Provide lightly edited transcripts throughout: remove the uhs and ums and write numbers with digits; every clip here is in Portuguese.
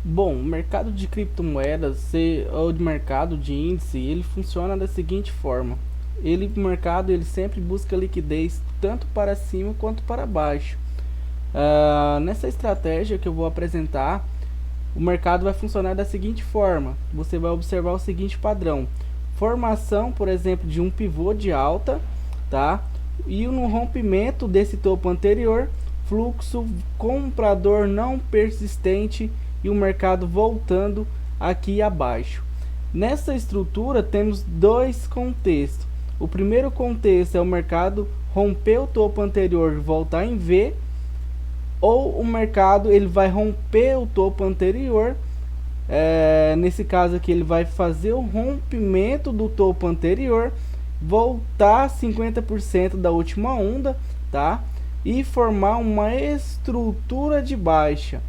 Bom, o mercado de criptomoedas ou de mercado de índice, ele funciona da seguinte forma. O mercado ele sempre busca liquidez tanto para cima quanto para baixo. Nessa estratégia que eu vou apresentar, o mercado vai funcionar da seguinte forma. Você vai observar o seguinte padrão: formação, por exemplo, de um pivô de alta, tá? E no rompimento desse topo anterior, fluxo comprador não persistente e o mercado voltando aqui abaixo. Nessa estrutura temos dois contextos. O primeiro contexto é o mercado romper o topo anterior e voltar em V, ou o mercado ele vai romper o topo anterior. Nesse caso aqui ele vai fazer o rompimento do topo anterior, voltar 50% da última onda, tá? E formar uma estrutura de baixa.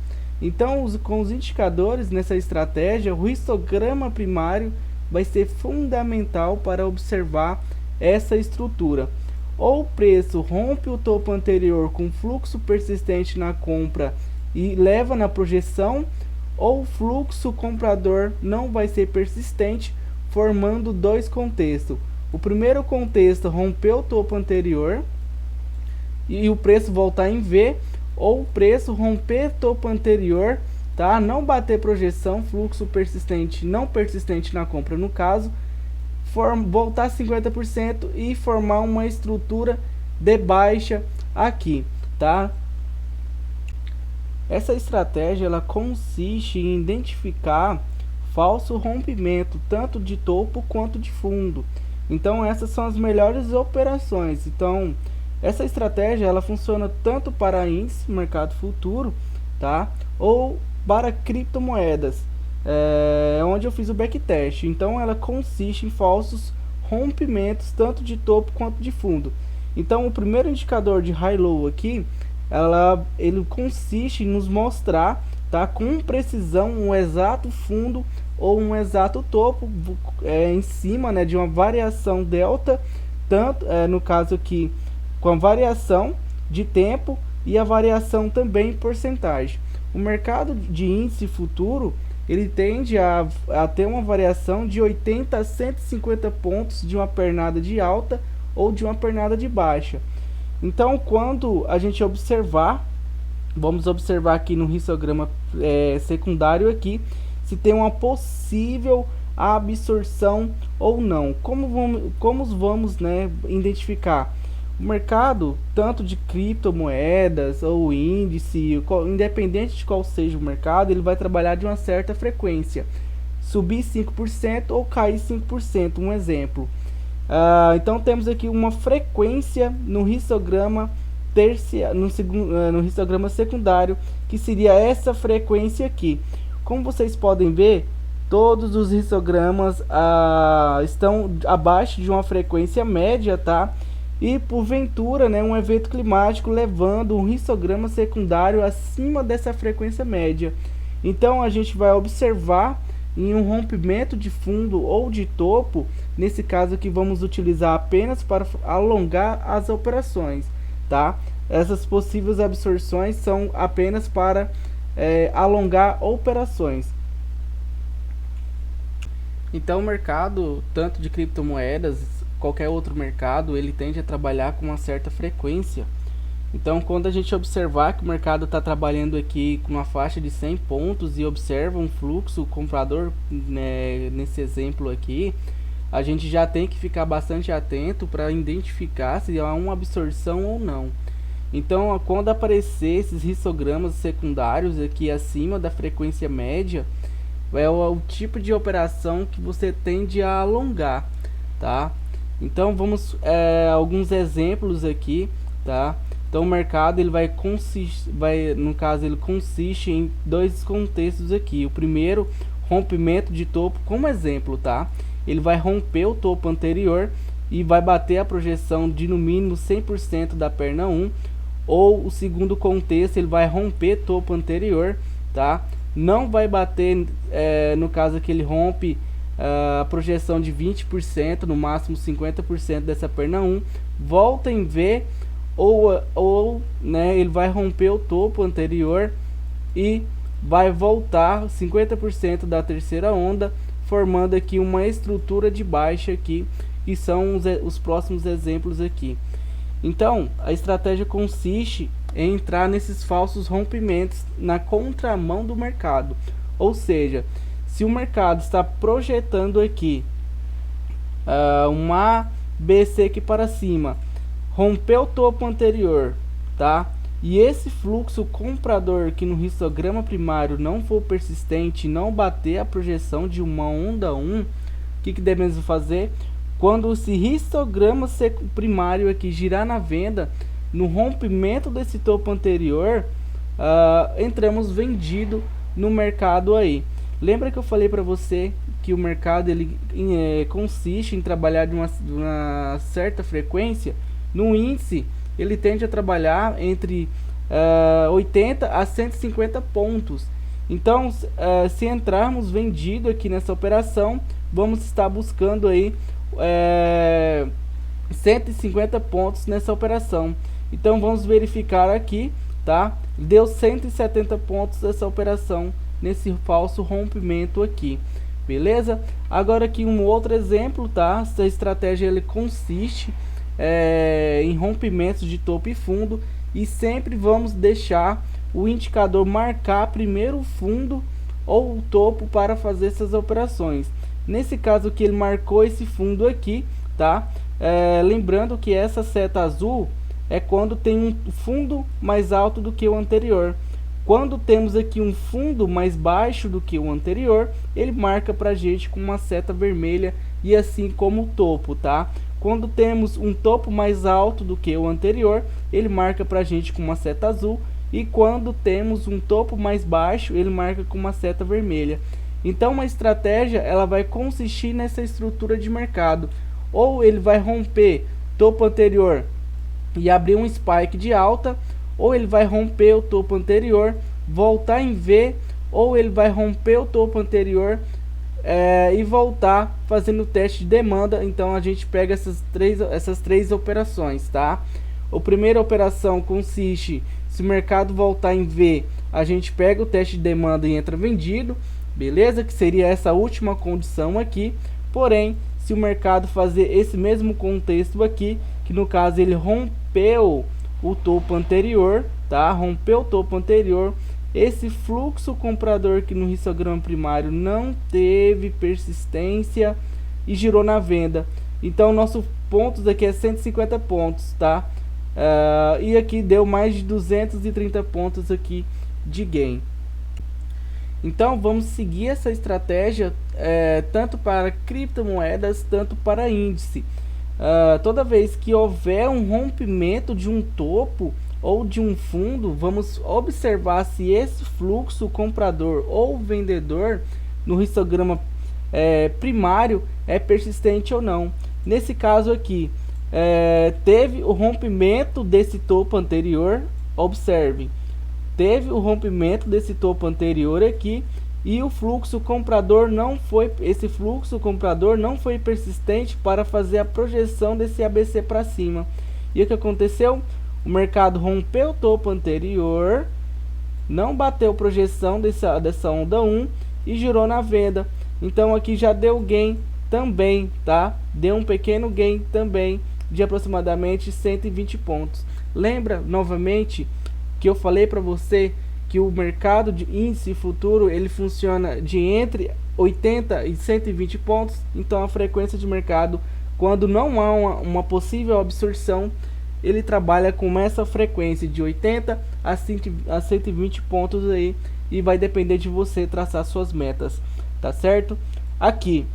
Então, com os indicadores nessa estratégia, o histograma primário vai ser fundamental para observar essa estrutura. Ou o preço rompe o topo anterior com fluxo persistente na compra e leva na projeção, ou o fluxo comprador não vai ser persistente, formando dois contextos. O primeiro contexto, romper o topo anterior e o preço voltar em V, ou o preço romper topo anterior, tá? Não bater projeção, fluxo persistente, não persistente na compra no caso, voltar 50% e formar uma estrutura de baixa aqui, tá? Essa estratégia ela consiste em identificar falso rompimento tanto de topo quanto de fundo. Então essas são as melhores operações. Então essa estratégia ela funciona tanto para índice, mercado futuro, tá? Ou para criptomoedas, onde eu fiz o backtest. Então ela consiste em falsos rompimentos tanto de topo quanto de fundo. Então o primeiro indicador de high-low aqui, ele consiste em nos mostrar, tá, com precisão um exato fundo ou um exato topo em cima, né, de uma variação delta, tanto no caso aqui com a variação de tempo e a variação também em porcentagem. O mercado de índice futuro ele tende a ter uma variação de 80 a 150 pontos de uma pernada de alta ou de uma pernada de baixa. Então, quando a gente observar, vamos observar aqui no histograma secundário aqui, se tem uma possível absorção ou não. Como vamos, né, identificar? O mercado, tanto de criptomoedas ou índice, independente de qual seja o mercado, ele vai trabalhar de uma certa frequência. Subir 5% ou cair 5%, um exemplo. Então temos aqui uma frequência no histograma no histograma secundário, que seria essa frequência aqui. Como vocês podem ver, todos os histogramas estão abaixo de uma frequência média, tá? E porventura, né, um evento climático levando um histograma secundário acima dessa frequência média. Então a gente vai observar em um rompimento de fundo ou de topo, nesse caso aqui vamos utilizar apenas para alongar as operações, tá? Essas possíveis absorções são apenas para alongar operações. Então o mercado, tanto de criptomoedas, qualquer outro mercado, ele tende a trabalhar com uma certa frequência. Então quando a gente observar que o mercado está trabalhando aqui com uma faixa de 100 pontos e observa um fluxo comprador, né, nesse exemplo aqui, a gente já tem que ficar bastante atento para identificar se há uma absorção ou não. Então quando aparecer esses histogramas secundários aqui acima da frequência média, é o tipo de operação que você tende a alongar, tá? Então vamos alguns exemplos aqui, tá? Então o mercado ele no caso ele consiste em dois contextos aqui. O primeiro, rompimento de topo, como exemplo, tá? Ele vai romper o topo anterior e vai bater a projeção de no mínimo 100% da perna 1. Ou o segundo contexto, ele vai romper topo anterior, tá? Não vai bater, no caso que ele rompe a projeção de 20%, no máximo 50% dessa perna 1, volta em V, ou né, ele vai romper o topo anterior e vai voltar 50% da terceira onda, formando aqui uma estrutura de baixa aqui, que são os próximos exemplos aqui. Então, a estratégia consiste em entrar nesses falsos rompimentos na contramão do mercado. Ou seja, se o mercado está projetando aqui uma BC aqui para cima, rompeu o topo anterior, tá? E esse fluxo comprador que no histograma primário não for persistente, não bater a projeção de uma onda 1, o que devemos fazer? Quando esse histograma primário aqui girar na venda, no rompimento desse topo anterior, entramos vendido no mercado aí. Lembra que eu falei para você que o mercado ele consiste em trabalhar de uma certa frequência? No índice, ele tende a trabalhar entre 80 a 150 pontos. Então, se entrarmos vendido aqui nessa operação, vamos estar buscando aí 150 pontos nessa operação. Então, vamos verificar aqui, tá? Deu 170 pontos essa operação nesse falso rompimento aqui. Beleza? Agora aqui um outro exemplo, tá? Essa estratégia ele consiste em rompimentos de topo e fundo, e sempre vamos deixar o indicador marcar primeiro o fundo ou o topo para fazer essas operações. Nesse caso que ele marcou esse fundo aqui, tá? Lembrando que essa seta azul é quando tem um fundo mais alto do que o anterior. Quando temos aqui um fundo mais baixo do que o anterior, ele marca para a gente com uma seta vermelha, e assim como o topo, tá? Quando temos um topo mais alto do que o anterior, ele marca para a gente com uma seta azul, e quando temos um topo mais baixo, ele marca com uma seta vermelha. Então, uma estratégia ela vai consistir nessa estrutura de mercado. Ou ele vai romper topo anterior e abrir um spike de alta, ou ele vai romper o topo anterior, voltar em V, ou ele vai romper o topo anterior e voltar fazendo o teste de demanda. Então a gente pega essas três operações, tá? A primeira operação consiste, se o mercado voltar em V, a gente pega o teste de demanda e entra vendido, beleza? Que seria essa última condição aqui. Porém, se o mercado fazer esse mesmo contexto aqui, que no caso ele rompeu o topo anterior, tá? Rompeu o topo anterior, esse fluxo comprador que no histograma primário não teve persistência e girou na venda. Então nosso pontos aqui é 150 pontos, tá? E aqui deu mais de 230 pontos aqui de gain. Então vamos seguir essa estratégia tanto para criptomoedas, tanto para índice. Toda vez que houver um rompimento de um topo ou de um fundo, vamos observar se esse fluxo comprador ou vendedor no histograma primário é persistente ou não. Nesse caso aqui, teve o rompimento desse topo anterior, observe, teve o rompimento desse topo anterior aqui, e o fluxo comprador não foi, esse fluxo comprador não foi persistente para fazer a projeção desse ABC para cima. E o que aconteceu? O mercado rompeu o topo anterior, não bateu projeção dessa onda 1 e girou na venda. Então aqui já deu gain também, tá? Deu um pequeno gain também de aproximadamente 120 pontos. Lembra novamente que eu falei para você que o mercado de índice futuro ele funciona de entre 80 e 120 pontos. Então a frequência de mercado, quando não há uma possível absorção, ele trabalha com essa frequência de 80 a 120 pontos aí, e vai depender de você traçar suas metas, tá certo? Aqui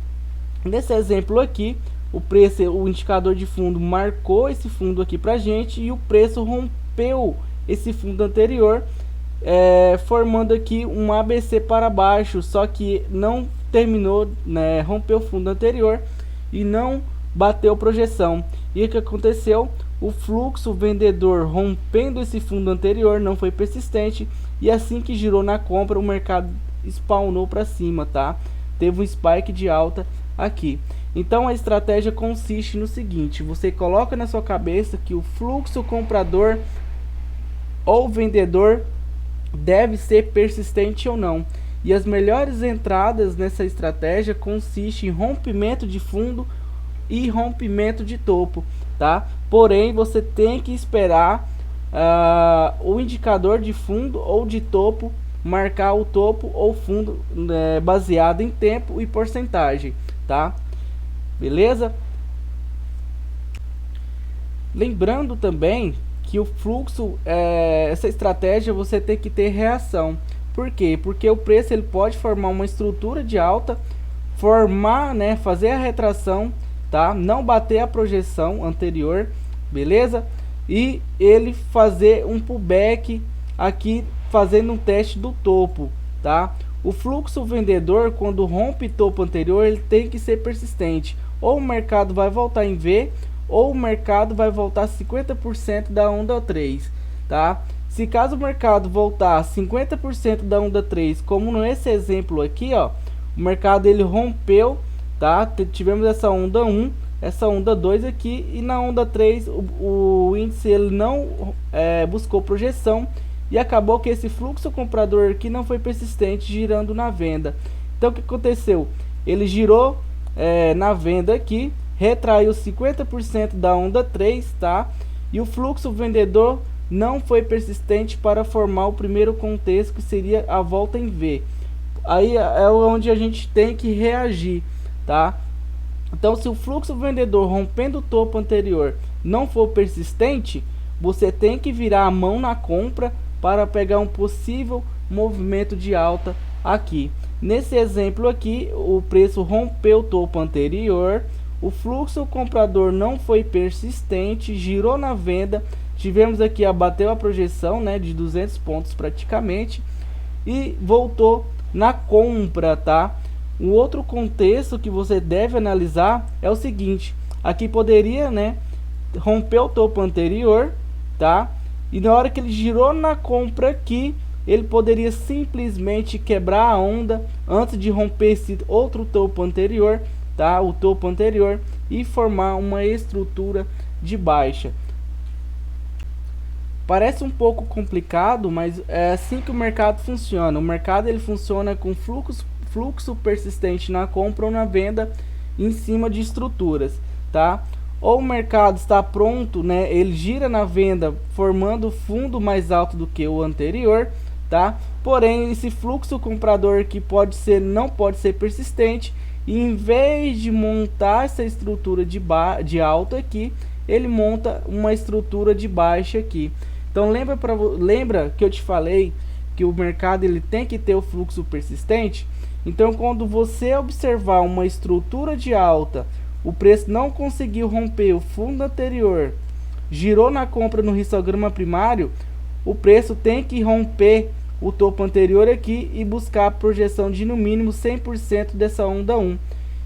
nesse exemplo aqui, o indicador de fundo marcou esse fundo aqui pra gente, e o preço rompeu esse fundo anterior, formando aqui um ABC para baixo, só que não terminou, né, rompeu o fundo anterior e não bateu projeção. E o que aconteceu? O fluxo vendedor rompendo esse fundo anterior não foi persistente, e assim que girou na compra, o mercado spawnou para cima, tá? Teve um spike de alta aqui. Então a estratégia consiste no seguinte: você coloca na sua cabeça que o fluxo comprador ou vendedor deve ser persistente ou não. E as melhores entradas nessa estratégia consistem em rompimento de fundo e rompimento de topo, tá? Porém, você tem que esperar o indicador de fundo ou de topo marcar o topo ou fundo, baseado em tempo e porcentagem, tá? Beleza? Lembrando também que o fluxo, essa estratégia você tem que ter reação. Por quê? Porque o preço ele pode formar uma estrutura de alta, formar, né, fazer a retração, tá? Não bater a projeção anterior, beleza? E ele fazer um pullback aqui, fazendo um teste do topo, tá? O fluxo vendedor, quando rompe topo anterior, ele tem que ser persistente. Ou o mercado vai voltar em V, ou o mercado vai voltar 50% da onda 3, tá? Se caso o mercado voltar 50% da onda 3, como nesse exemplo aqui, ó, o mercado ele rompeu, tá? Tivemos essa onda 1, essa onda 2 aqui, e na onda 3 o índice ele não buscou projeção e acabou que esse fluxo comprador aqui não foi persistente, girando na venda. Então o que aconteceu? Ele girou na venda aqui, retraiu 50% da onda 3, tá? E o fluxo vendedor não foi persistente para formar o primeiro contexto, que seria a volta em V. Aí é onde a gente tem que reagir, tá? Então, se o fluxo vendedor rompendo o topo anterior não for persistente, você tem que virar a mão na compra para pegar um possível movimento de alta aqui. Nesse exemplo aqui, o preço rompeu o topo anterior, o fluxo comprador não foi persistente, girou na venda, tivemos aqui, abateu a projeção, né, de 200 pontos praticamente, e voltou na compra, tá? Um outro contexto que você deve analisar é o seguinte: aqui poderia, né, romper o topo anterior, tá? E na hora que ele girou na compra aqui, ele poderia simplesmente quebrar a onda antes de romper esse outro topo anterior, tá? O topo anterior, e formar uma estrutura de baixa. Parece um pouco complicado, mas é assim que o mercado funciona. O mercado ele funciona com fluxo persistente na compra ou na venda em cima de estruturas, tá? Ou o mercado está pronto, né? Ele gira na venda formando fundo mais alto do que o anterior, tá? Porém, esse fluxo comprador que não pode ser persistente, e em vez de montar essa estrutura de alta aqui, ele monta uma estrutura de baixa aqui. Então lembra que eu te falei que o mercado ele tem que ter o fluxo persistente? Então, quando você observar uma estrutura de alta, o preço não conseguiu romper o fundo anterior, girou na compra no histograma primário, o preço tem que romper o topo anterior aqui e buscar a projeção de no mínimo 100% dessa onda 1.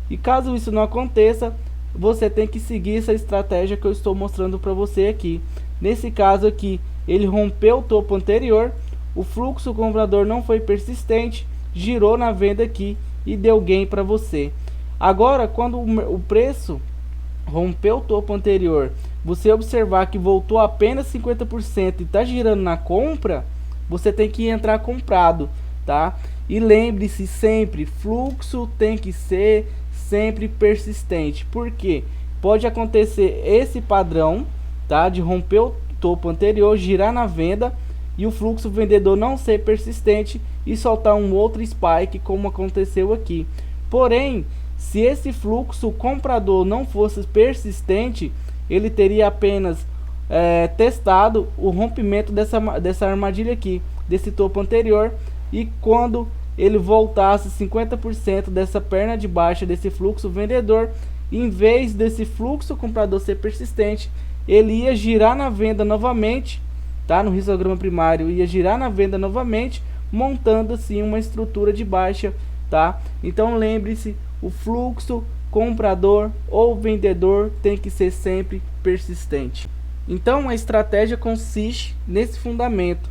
E caso isso não aconteça, você tem que seguir essa estratégia que eu estou mostrando para você aqui. Nesse caso aqui, ele rompeu o topo anterior, o fluxo comprador não foi persistente, girou na venda aqui e deu gain para você. Agora, quando o preço rompeu o topo anterior, você observar que voltou apenas 50% e está girando na compra, você tem que entrar comprado, tá? E lembre-se sempre, fluxo tem que ser sempre persistente. Por quê? Pode acontecer esse padrão, tá? De romper o topo anterior, girar na venda e o fluxo vendedor não ser persistente e soltar um outro spike, como aconteceu aqui. Porém, se esse fluxo comprador não fosse persistente, ele teria apenas testado o rompimento dessa armadilha aqui, desse topo anterior, e quando ele voltasse 50% dessa perna de baixa desse fluxo vendedor, em vez desse fluxo comprador ser persistente, ele ia girar na venda novamente, tá? No histograma primário ia girar na venda novamente, montando assim uma estrutura de baixa, tá? Então lembre-se, o fluxo comprador ou vendedor tem que ser sempre persistente. Então a estratégia consiste nesse fundamento,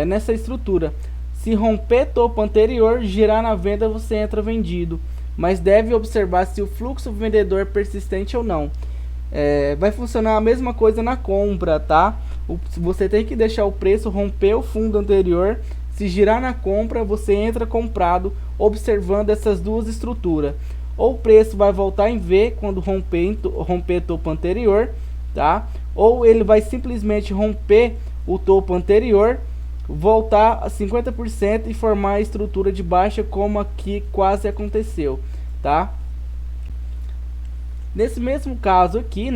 nessa estrutura. Se romper topo anterior, girar na venda, você entra vendido, mas deve observar se o fluxo vendedor é persistente ou não. Vai funcionar a mesma coisa na compra, tá? Você tem que deixar o preço romper o fundo anterior. Se girar na compra, você entra comprado, observando essas duas estruturas. Ou o preço vai voltar em V quando romper topo anterior, tá? Ou ele vai simplesmente romper o topo anterior, voltar a 50% e formar a estrutura de baixa, como aqui quase aconteceu, tá? Nesse mesmo caso aqui,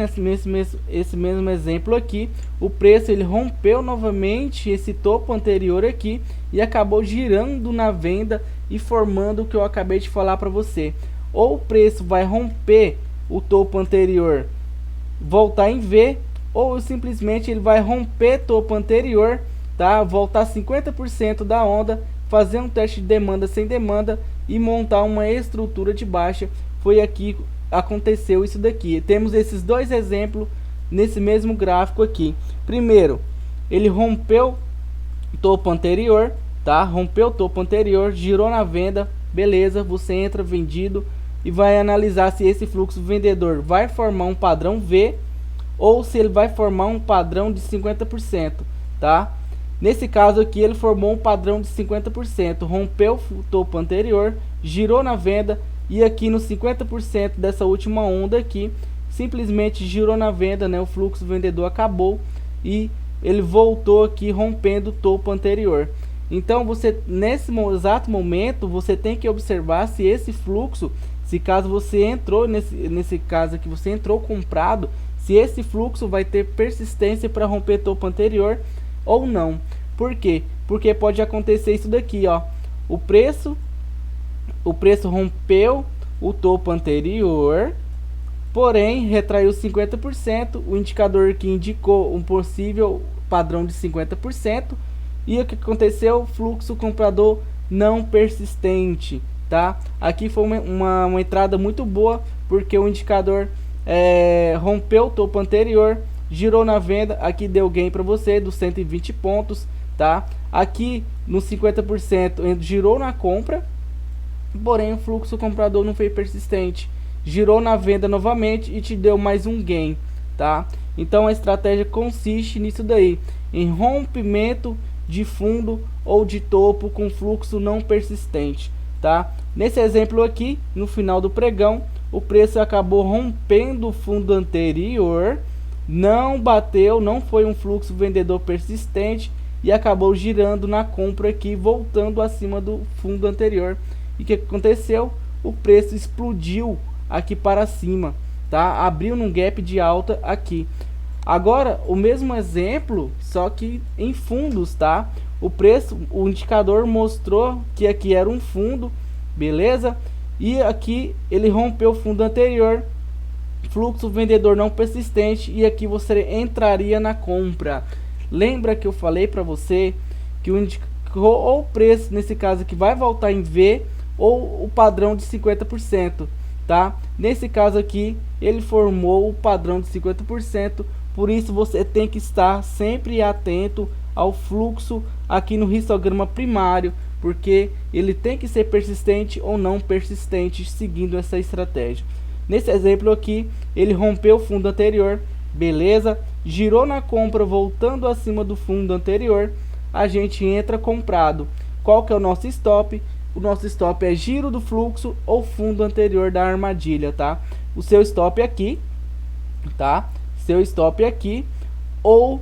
esse mesmo exemplo aqui, o preço ele rompeu novamente esse topo anterior aqui e acabou girando na venda e formando o que eu acabei de falar para você. Ou o preço vai romper o topo anterior, voltar em V, ou simplesmente ele vai romper topo anterior, tá? Voltar 50% da onda, fazer um teste de demanda sem demanda e montar uma estrutura de baixa. Foi aqui aconteceu isso daqui. Temos esses dois exemplos nesse mesmo gráfico aqui. Primeiro, ele rompeu o topo anterior, tá? Rompeu o topo anterior, girou na venda, beleza, você entra vendido e vai analisar se esse fluxo vendedor vai formar um padrão V ou se ele vai formar um padrão de 50%, tá? Nesse caso aqui ele formou um padrão de 50%, rompeu o topo anterior, girou na venda e aqui no 50% dessa última onda aqui, simplesmente girou na venda, né? O fluxo vendedor acabou e ele voltou aqui rompendo o topo anterior. Então você, nesse exato momento, você tem que observar se esse fluxo, se caso você entrou nesse caso aqui, você entrou comprado, se esse fluxo vai ter persistência para romper topo anterior ou não. Por quê? Porque pode acontecer isso daqui, ó. O preço rompeu o topo anterior, porém retraiu 50%, o indicador que indicou um possível padrão de 50%, e o que aconteceu? Fluxo comprador não persistente, tá? Aqui foi uma entrada muito boa, porque o indicador rompeu o topo anterior, girou na venda, aqui deu gain para você dos 120 pontos, tá? Aqui no 50% girou na compra, porém o fluxo comprador não foi persistente, girou na venda novamente e te deu mais um gain, tá? Então a estratégia consiste nisso daí, em rompimento de fundo ou de topo com fluxo não persistente, tá? Nesse exemplo aqui, no final do pregão, o preço acabou rompendo o fundo anterior, não bateu, não foi um fluxo vendedor persistente e acabou girando na compra aqui, voltando acima do fundo anterior. E o que aconteceu? O preço explodiu aqui para cima, tá? Abriu num gap de alta aqui. Agora, o mesmo exemplo, só que em fundos, tá? O preço, o indicador mostrou que aqui era um fundo, beleza? E aqui ele rompeu o fundo anterior, fluxo vendedor não persistente, e aqui você entraria na compra. Lembra que eu falei para você que ou o preço, nesse caso aqui, vai voltar em V ou o padrão de 50%, tá? Nesse caso aqui, ele formou o padrão de 50%, por isso você tem que estar sempre atento ao fluxo aqui no histograma primário, porque ele tem que ser persistente ou não persistente, seguindo essa estratégia. Nesse exemplo aqui, ele rompeu o fundo anterior, beleza? Girou na compra, voltando acima do fundo anterior, a gente entra comprado. Qual que é o nosso stop? O nosso stop é giro do fluxo ou fundo anterior da armadilha, tá? O seu stop aqui, tá? Seu stop aqui, ou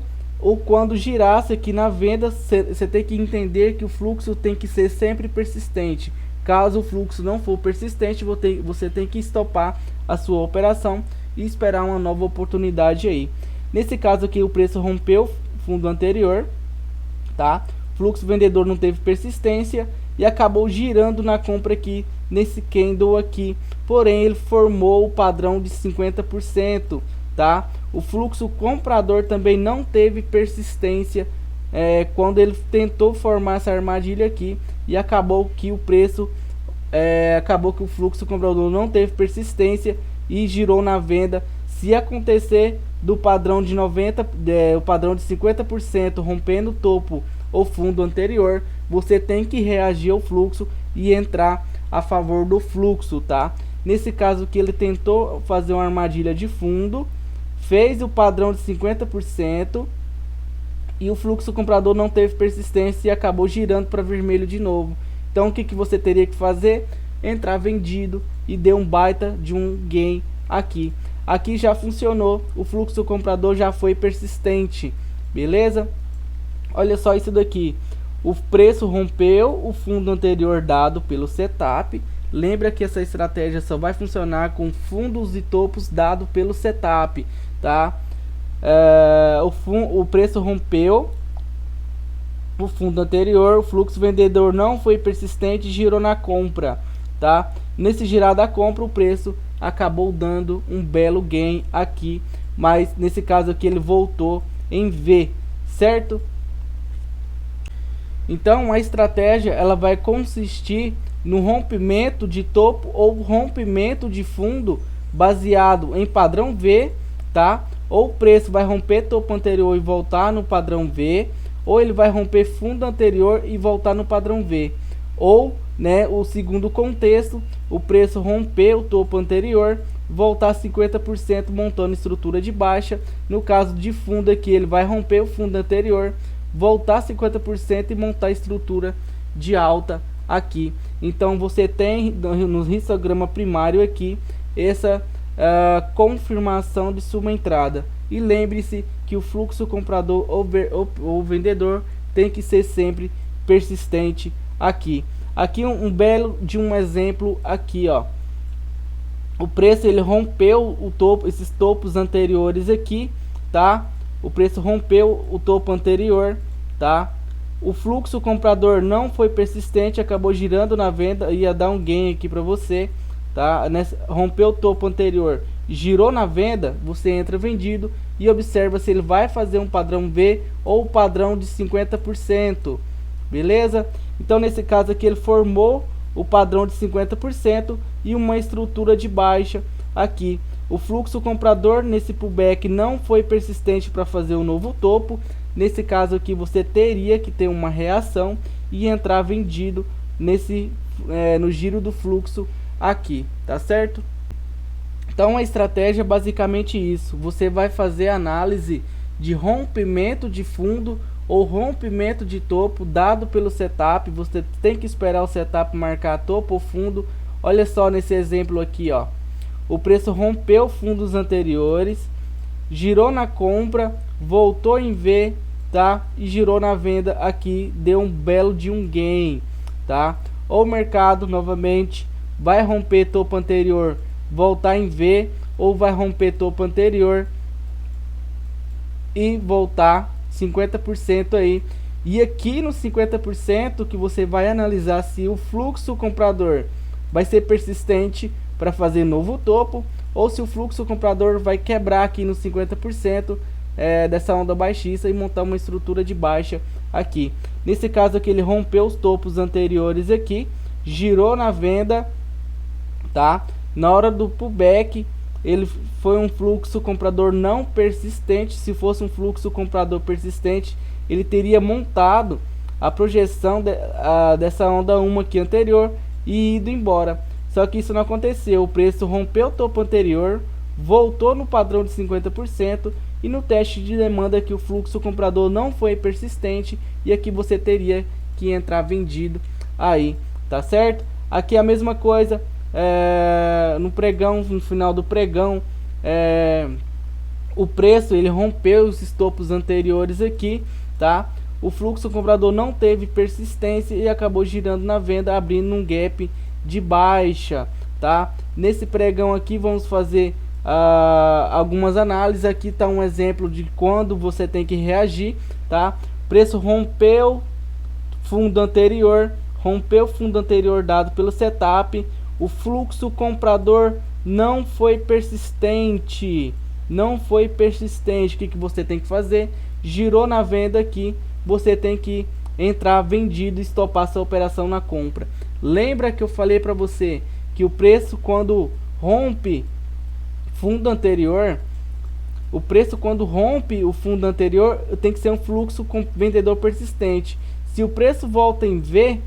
quando girasse aqui na venda, você tem que entender que o fluxo tem que ser sempre persistente. Caso o fluxo não for persistente, você tem que stopar a sua operação e esperar uma nova oportunidade aí. Nesse caso aqui, o preço rompeu o fundo anterior, tá? Fluxo vendedor não teve persistência e acabou girando na compra aqui nesse candle aqui, porém ele formou o padrão de 50%, tá? O fluxo comprador também não teve persistência quando ele tentou formar essa armadilha aqui, e acabou que o preço acabou que o fluxo comprador não teve persistência e girou na venda. Se acontecer do padrão de 90, o padrão de 50% rompendo o topo ou fundo anterior, você tem que reagir ao fluxo e entrar a favor do fluxo, tá? Nesse caso que ele tentou fazer uma armadilha de fundo, fez o padrão de 50%, e o fluxo comprador não teve persistência e acabou girando para vermelho de novo. Então o que você teria que fazer? Entrar vendido e deu um baita de um gain aqui. Aqui já funcionou, o fluxo comprador já foi persistente, beleza? Olha só isso daqui, o preço rompeu o fundo anterior dado pelo setup. Lembra que essa estratégia só vai funcionar com fundos e topos dado pelo setup, tá? O preço rompeu o fundo anterior, o fluxo vendedor não foi persistente e girou na compra, tá? Nesse girar da compra, o preço acabou dando um belo gain aqui, mas nesse caso aqui ele voltou em V, certo? Então a estratégia ela vai consistir no rompimento de topo ou rompimento de fundo baseado em padrão V, tá? Ou o preço vai romper topo anterior e voltar no padrão V, ou ele vai romper fundo anterior e voltar no padrão V, ou, né, o segundo contexto, o preço romper o topo anterior, voltar 50% montando estrutura de baixa. No caso de fundo aqui, ele vai romper o fundo anterior, voltar 50% e montar estrutura de alta aqui. Então você tem no histograma primário aqui essa confirmação de sua entrada. E lembre-se que o fluxo comprador ou vendedor tem que ser sempre persistente aqui. Aqui um belo de um exemplo aqui, ó. O preço ele rompeu o topo, esses topos anteriores aqui, tá? O preço rompeu o topo anterior, tá? O fluxo comprador não foi persistente, acabou girando na venda, ia dar um gain aqui para você, tá? Rompeu o topo anterior, girou na venda, você entra vendido e observa se ele vai fazer um padrão V ou padrão de 50%, beleza? Então nesse caso aqui ele formou o padrão de 50% e uma estrutura de baixa aqui. O fluxo comprador nesse pullback não foi persistente para fazer o novo topo. Nesse caso aqui você teria que ter uma reação e entrar vendido no giro do fluxo aqui, tá certo? Então a estratégia é basicamente isso. Você vai fazer análise de rompimento de fundo ou rompimento de topo dado pelo setup. Você tem que esperar o setup marcar topo ou fundo. Olha só nesse exemplo aqui, ó. O preço rompeu fundos anteriores, girou na compra, voltou em V, tá? E girou na venda aqui, deu um belo de um gain, tá? Ou o mercado novamente vai romper topo anterior, voltar em V, ou vai romper topo anterior e voltar 50% aí. E aqui no 50% que você vai analisar se o fluxo comprador vai ser persistente para fazer novo topo, ou se o fluxo comprador vai quebrar aqui no 50% dessa onda baixista e montar uma estrutura de baixa aqui. Nesse caso aqui ele rompeu os topos anteriores aqui, girou na venda, tá? Na hora do pullback ele foi um fluxo comprador não persistente. Se fosse um fluxo comprador persistente, ele teria montado a projeção dessa onda 1 aqui anterior e ido embora. Só que isso não aconteceu. O preço rompeu o topo anterior, voltou no padrão de 50% e no teste de demanda aqui o fluxo comprador não foi persistente e aqui você teria que entrar vendido aí, tá certo? Aqui a mesma coisa, no pregão, no final do pregão, o preço ele rompeu os topos anteriores aqui, tá? O fluxo comprador não teve persistência e acabou girando na venda, abrindo um gap de baixa, tá? Nesse pregão aqui vamos fazer algumas análises. Aqui está um exemplo de quando você tem que reagir, tá? Preço rompeu fundo anterior, dado pelo setup. O fluxo comprador não foi persistente, o que você tem que fazer? Girou na venda aqui, você tem que entrar vendido e estopar essa operação na compra. Lembra que eu falei para você que o preço quando rompe fundo anterior, o fundo anterior tem que ser um fluxo com vendedor persistente. Se o preço volta em V,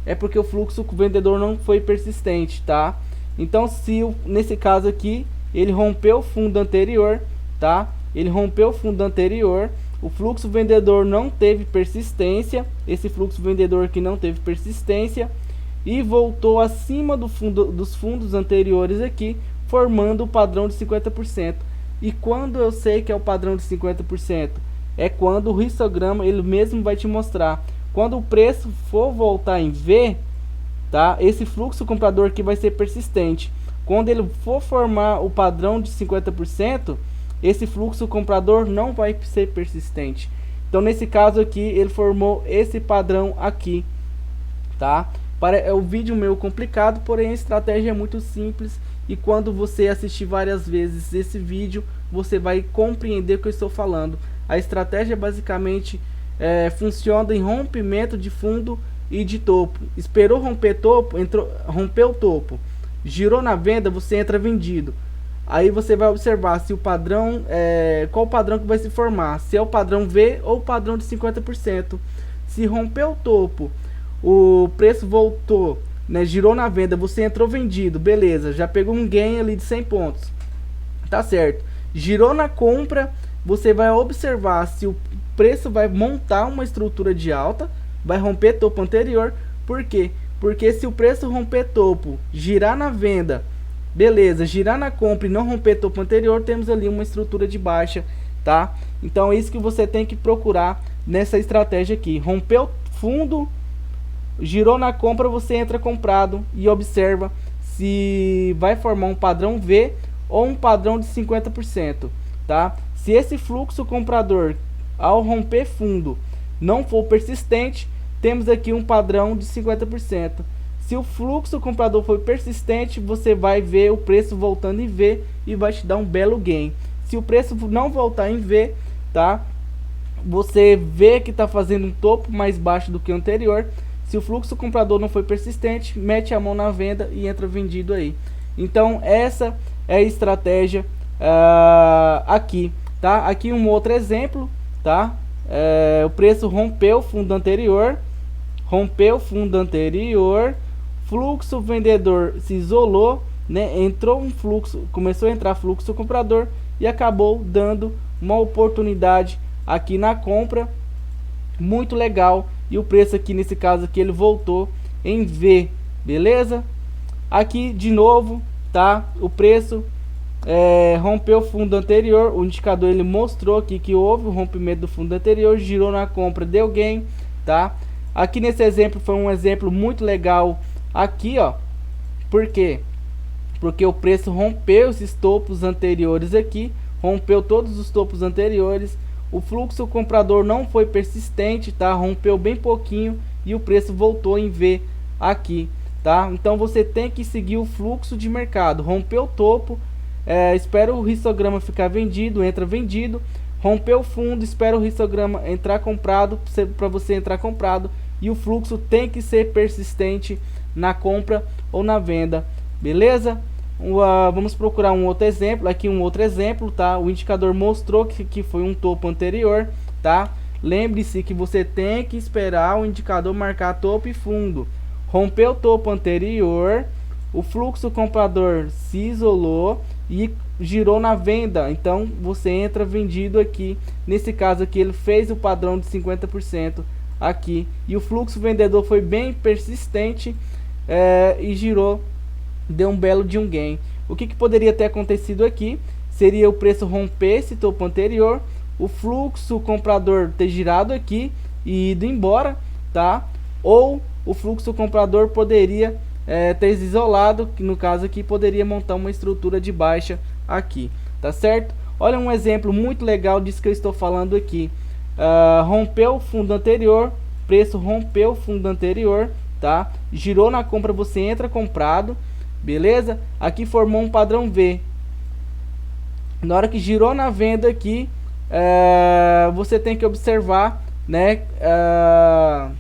é porque o fluxo com vendedor não foi persistente, tá? Então nesse caso aqui ele rompeu o fundo anterior, tá? Ele rompeu o fundo anterior, o fluxo vendedor não teve persistência, esse fluxo vendedor aqui não teve persistência e voltou acima dos fundos anteriores aqui, formando o padrão de 50%. E quando eu sei que é o padrão de 50%? É quando o histograma ele mesmo vai te mostrar. Quando o preço for voltar em V, tá? Esse fluxo comprador aqui vai ser persistente. Quando ele for formar o padrão de 50%, esse fluxo comprador não vai ser persistente. Então nesse caso aqui ele formou esse padrão aqui, tá? É o vídeo meio complicado, porém a estratégia é muito simples. E quando você assistir várias vezes esse vídeo, você vai compreender o que eu estou falando. A estratégia basicamente funciona em rompimento de fundo e de topo. Esperou romper topo, rompeu o topo, girou na venda, você entra vendido. Aí você vai observar se o padrão, qual o padrão que vai se formar, se é o padrão V ou o padrão de 50%. Se romper o topo, o preço voltou, né, girou na venda, você entrou vendido, beleza, já pegou um gain ali de 100 pontos, tá certo. Girou na compra, você vai observar se o preço vai montar uma estrutura de alta, vai romper topo anterior. Por quê? Porque se o preço romper topo, girar na venda, beleza, girar na compra e não romper topo anterior, temos ali uma estrutura de baixa, tá? Então é isso que você tem que procurar nessa estratégia aqui. Rompeu fundo, girou na compra, você entra comprado e observa se vai formar um padrão V ou um padrão de 50%, tá? Se esse fluxo comprador ao romper fundo não for persistente, temos aqui um padrão de 50%. Se o fluxo comprador for persistente, você vai ver o preço voltando em V e vai te dar um belo gain. Se o preço não voltar em V, tá? Você vê que está fazendo um topo mais baixo do que o anterior. Se o fluxo comprador não foi persistente, mete a mão na venda e entra vendido aí. Então essa é a estratégia aqui, tá? Aqui um outro exemplo, tá? O preço rompeu o fundo anterior, fluxo vendedor se isolou, né? Entrou um fluxo, começou a entrar fluxo comprador e acabou dando uma oportunidade aqui na compra, muito legal. E o preço aqui nesse caso aqui ele voltou em V, beleza? Aqui de novo, tá? O preço rompeu o fundo anterior, o indicador ele mostrou aqui que houve o rompimento do fundo anterior, girou na compra, deu gain, tá? Aqui nesse exemplo foi um exemplo muito legal aqui, ó. Por quê? Porque o preço rompeu esses topos anteriores aqui, rompeu todos os topos anteriores. O fluxo comprador não foi persistente, tá? Rompeu bem pouquinho e o preço voltou em V aqui, tá? Então você tem que seguir o fluxo de mercado. Rompeu o topo, espera o histograma ficar vendido, entra vendido. Rompeu o fundo, espera o histograma entrar comprado, para você entrar comprado. E o fluxo tem que ser persistente na compra ou na venda, beleza? Vamos procurar um outro exemplo. Aqui um outro exemplo, tá? O indicador mostrou que foi um topo anterior, tá? Lembre-se que você tem que esperar o indicador marcar topo e fundo. Rompeu o topo anterior, o fluxo comprador se isolou e girou na venda. Então você entra vendido aqui. Nesse caso aqui ele fez o padrão de 50% aqui. E o fluxo vendedor foi bem persistente e girou, deu um belo de um gain. O que poderia ter acontecido aqui seria o preço romper esse topo anterior, o fluxo comprador ter girado aqui e ido embora, tá? Ou o fluxo comprador poderia ter isolado, que no caso aqui poderia montar uma estrutura de baixa aqui, tá certo? Olha um exemplo muito legal disso que eu estou falando aqui. Rompeu o fundo anterior, preço rompeu o fundo anterior, tá? Girou na compra, você entra comprado, beleza? Aqui formou um padrão V. Na hora que girou na venda aqui, você tem que observar, né?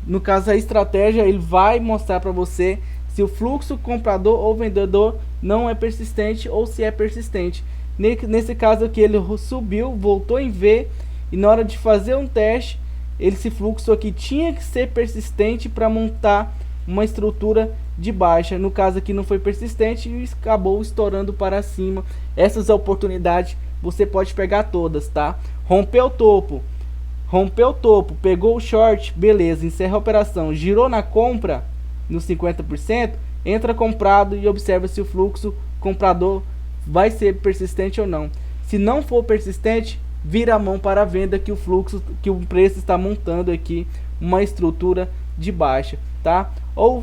No caso a estratégia, ele vai mostrar para você se o fluxo comprador ou vendedor não é persistente ou se é persistente. Nesse caso aqui ele subiu, voltou em V, e na hora de fazer um teste, esse fluxo aqui tinha que ser persistente para montar uma estrutura de baixa. No caso aqui não foi persistente e acabou estourando para cima. Essas oportunidades você pode pegar todas, tá? Rompeu o topo, rompeu o topo, pegou o short, beleza, encerra a operação, girou na compra no 50%, entra comprado e observa se o fluxo comprador vai ser persistente ou não. Se não for persistente, vira a mão para a venda, que o preço está montando aqui uma estrutura de baixa, tá? Ou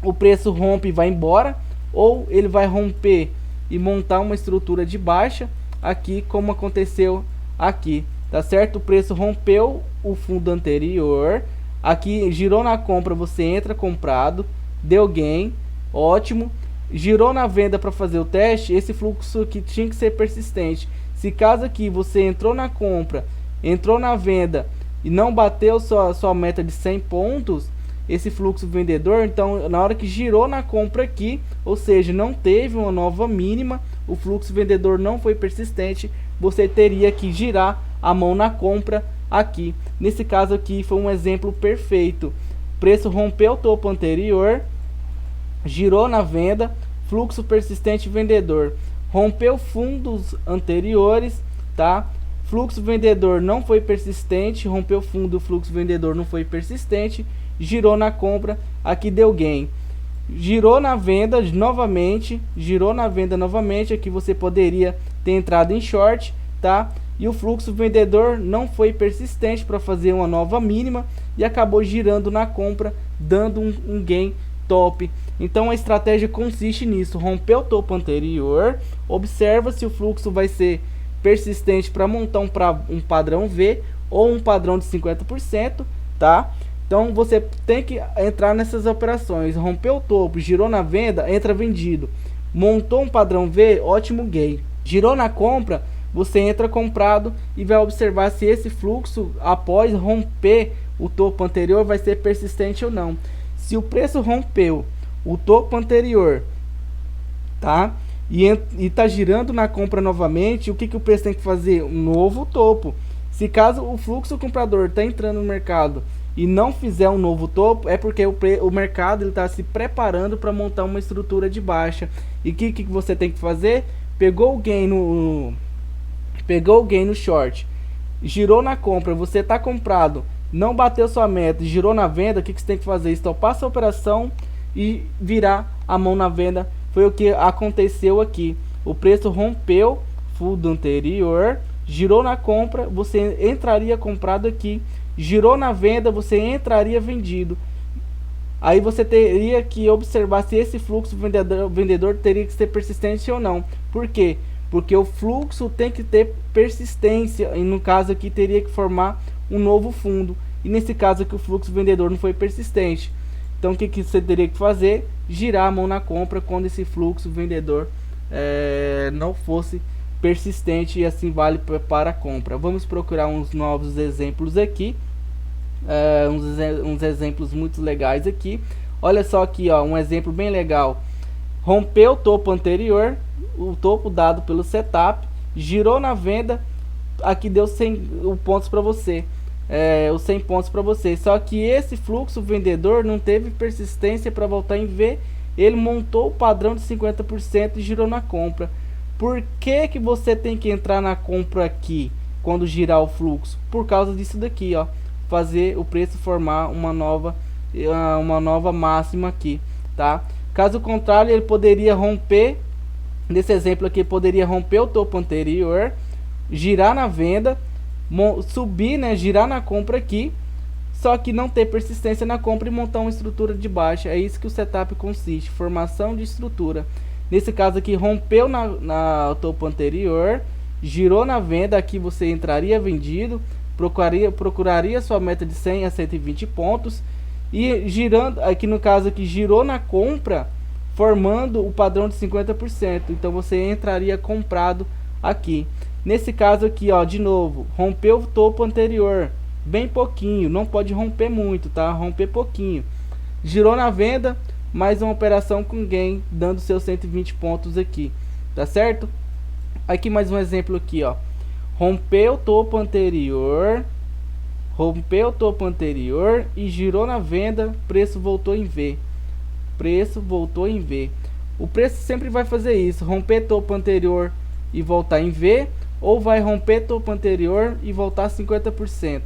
o preço rompe e vai embora, ou ele vai romper e montar uma estrutura de baixa aqui, como aconteceu aqui, tá certo? O preço rompeu o fundo anterior, aqui girou na compra, você entra comprado, deu gain, ótimo. Girou na venda para fazer o teste, esse fluxo aqui tinha que ser persistente. Se caso aqui você entrou na compra, entrou na venda e não bateu sua meta de 100 pontos, esse fluxo vendedor, então na hora que girou na compra aqui, ou seja, não teve uma nova mínima, o fluxo vendedor não foi persistente, você teria que girar a mão na compra aqui. Nesse caso aqui foi um exemplo perfeito. Preço rompeu o topo anterior, girou na venda, fluxo persistente vendedor, rompeu fundos anteriores, tá? Fluxo vendedor não foi persistente, rompeu fundo, fluxo vendedor não foi persistente, girou na compra, aqui deu gain. Girou na venda novamente, aqui você poderia ter entrado em short, tá? E o fluxo vendedor não foi persistente para fazer uma nova mínima e acabou girando na compra, dando um gain top. Então a estratégia consiste nisso: romper o topo anterior, observa se o fluxo vai ser persistente para montar um padrão V ou um padrão de 50%, tá? Então você tem que entrar nessas operações: rompeu o topo, girou na venda, entra vendido, montou um padrão V, ótimo gain, girou na compra, você entra comprado e vai observar se esse fluxo após romper o topo anterior vai ser persistente ou não. Se o preço rompeu o topo anterior, tá? E está girando na compra novamente, o que o preço tem que fazer? Um novo topo. Se caso o fluxo comprador está entrando no mercado e não fizer um novo topo, é porque o mercado está se preparando para montar uma estrutura de baixa. E o que você tem que fazer? Pegou o gain no short, girou na compra, você está comprado, não bateu sua meta, girou na venda, o que você tem que fazer? Estopar essa operação e virar a mão na venda. Foi o que aconteceu aqui. O preço rompeu fundo anterior, girou na compra, você entraria comprado aqui, girou na venda, você entraria vendido. Aí você teria que observar se esse fluxo vendedor teria que ser persistente ou não. Por quê? Porque o fluxo tem que ter persistência, e no caso aqui teria que formar um novo fundo. E nesse caso aqui o fluxo vendedor não foi persistente. Então o que você teria que fazer? Girar a mão na compra quando esse fluxo vendedor não fosse persistente, e assim vale para a compra. Vamos procurar uns novos exemplos aqui, uns exemplos muito legais aqui. Olha só aqui, ó, um exemplo bem legal. Rompeu o topo anterior, o topo dado pelo setup, girou na venda, aqui deu 100 pontos para você. Os 100 pontos para você. Só que esse fluxo vendedor não teve persistência para voltar em V. Ele montou o padrão de 50% e girou na compra. Por que você tem que entrar na compra aqui quando girar o fluxo? Por causa disso daqui, ó, fazer o preço formar uma nova máxima aqui, tá? Caso contrário, ele poderia romper, nesse exemplo aqui, poderia romper o topo anterior, girar na venda, subir, né, girar na compra aqui, só que não ter persistência na compra e montar uma estrutura de baixa. É isso que o setup consiste: formação de estrutura. Nesse caso aqui, rompeu na topo anterior, girou na venda, aqui você entraria vendido, procuraria sua meta de 100 a 120 pontos, e girando, aqui no caso aqui, girou na compra, formando o padrão de 50%, então você entraria comprado aqui. Nesse caso aqui, ó, de novo, rompeu o topo anterior, bem pouquinho, não pode romper muito, tá? Romper pouquinho. Girou na venda, mais uma operação com gain, dando seus 120 pontos aqui, tá certo? Aqui mais um exemplo aqui, ó. Rompeu o topo anterior, e girou na venda, preço voltou em V. O preço sempre vai fazer isso: romper topo anterior e voltar em V, ou vai romper topo anterior e voltar 50%.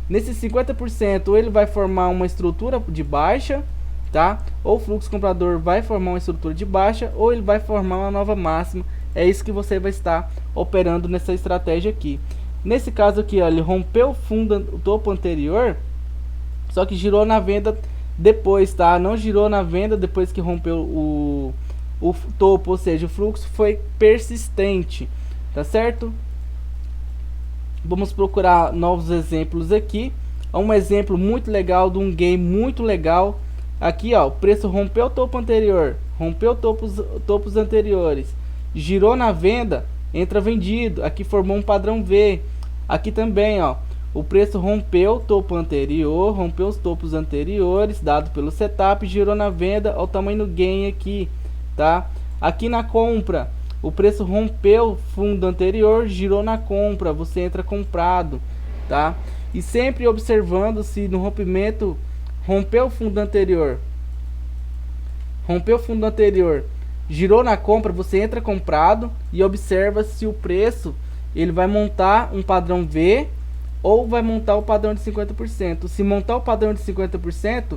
Nesse 50%, ou ele vai formar uma estrutura de baixa, tá? Ou o fluxo comprador vai formar uma estrutura de baixa, ou ele vai formar uma nova máxima. É isso que você vai estar operando nessa estratégia aqui. Nesse caso aqui, ó, ele rompeu o topo anterior, só que girou na venda depois, tá? Não girou na venda depois que rompeu o topo, ou seja, o fluxo foi persistente, tá certo? Vamos procurar novos exemplos aqui. Um exemplo muito legal de um game muito legal. Aqui, ó, o preço rompeu o topo anterior, rompeu topos anteriores, girou na venda, entra vendido. Aqui formou um padrão V. Aqui também, ó, o preço rompeu o topo anterior, rompeu os topos anteriores, dado pelo setup, girou na venda. Olha o tamanho do gain aqui, tá? Aqui na compra, o preço rompeu o fundo anterior, girou na compra, você entra comprado, tá? E sempre observando se no rompimento rompeu o fundo anterior, girou na compra, você entra comprado e observa se o preço ele vai montar um padrão V ou vai montar o padrão de 50%. Se montar o padrão de 50%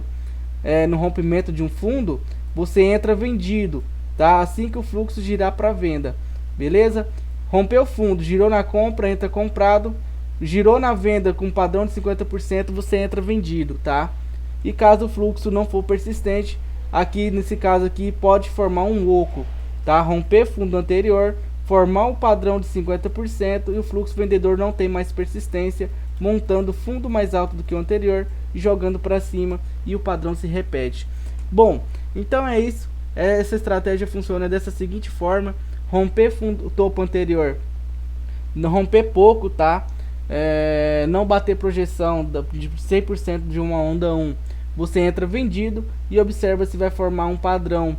no rompimento de um fundo, você entra vendido, tá? Assim que o fluxo girar para venda, beleza? Rompeu o fundo, girou na compra, entra comprado. Girou na venda com padrão de 50%, você entra vendido, tá? E caso o fluxo não for persistente, aqui nesse caso aqui pode formar um oco, tá? Romper fundo anterior, formar um padrão de 50% e o fluxo vendedor não tem mais persistência, montando fundo mais alto do que o anterior e jogando para cima, e o padrão se repete. Bom, então é isso. Essa estratégia funciona dessa seguinte forma: romper o topo anterior, não romper pouco, tá? Não bater projeção de 100% de uma onda 1, você entra vendido e observa se vai formar um padrão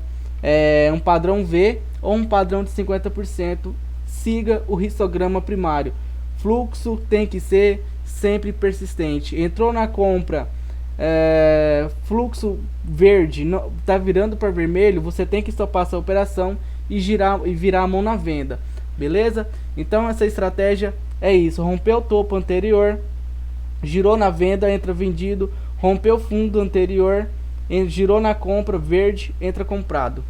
V ou um padrão de 50%. Siga o histograma primário. Fluxo tem que ser sempre persistente. Entrou na compra, fluxo verde, tá virando para vermelho, você tem que estopar essa operação e virar a mão na venda, beleza? Então essa estratégia é isso: rompeu o topo anterior, girou na venda, entra vendido. Rompeu o fundo anterior, girou na compra, verde, entra comprado.